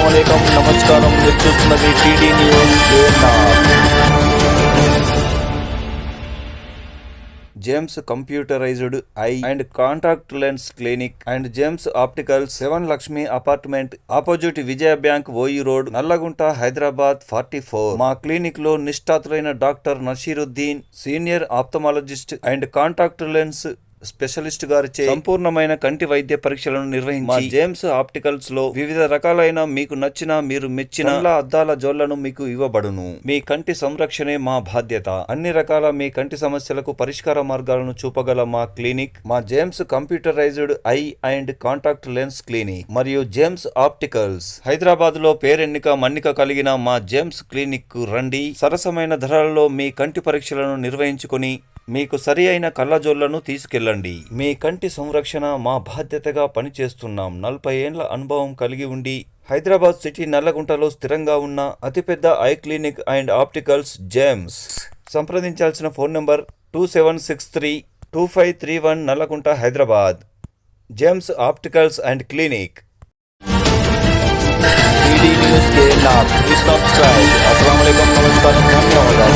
అస్సలాముఅలైకుం నమస్కారం. మీరు చూస్తున్నది TD news. James computerised eye and contact lens clinic and James opticals 7 Lakshmi apartment opposite Vijaya bank ఓయి road Nallakunta Hyderabad 44. మా clinic లో నిష్ఠాతులైన doctor Nasiruddin senior ophthalmologist and contact lens specialist గారిచే సంపూర్ణమైన కంటి వైద్య పరీక్షలను నిర్వహించి మా జేమ్స్ ఆప్టికల్స్ లో వివిధ రకాలైన మీకు నచ్చిన మీరు మెచ్చిన అద్దాల జోళ్లను మీకు ఇవ్వబడును. మీ కంటి సంరక్షణే మా బాధ్యత. అన్ని రకాల మీ కంటి సమస్యలకు పరిష్కార మార్గాలను చూపగల మా క్లినిక్ మా James computerised eye and contact lens clinic మరియు జేమ్స్ ఆప్టికల్స్. హైదరాబాద్ లో పేరెన్నిక మన్నిక కలిగిన మా జేమ్స్ క్లినిక్ కు రండి. సరసమైన ధరలలో మీ కంటి పరీక్షలను నిర్వహించుకొని మీకు సరి అయిన కళ్ళజోళ్లను తీసుకెళ్ళండి. మీ కంటి సంరక్షణ మా బాధ్యతగా పనిచేస్తున్నాం. 40 ఏండ్ల అనుభవం కలిగి ఉండి హైదరాబాద్ సిటీ నల్లగుంటలో స్థిరంగా ఉన్న అతిపెద్ద eye clinic and opticals James. సంప్రదించాల్సిన phone number 27632531 Nallakunta Hyderabad. James opticals and clinic. TD news के नाम प्लीज सब्सक्राइब. अस्सलाम वालेकुम, नमस्कार, धन्यवाद.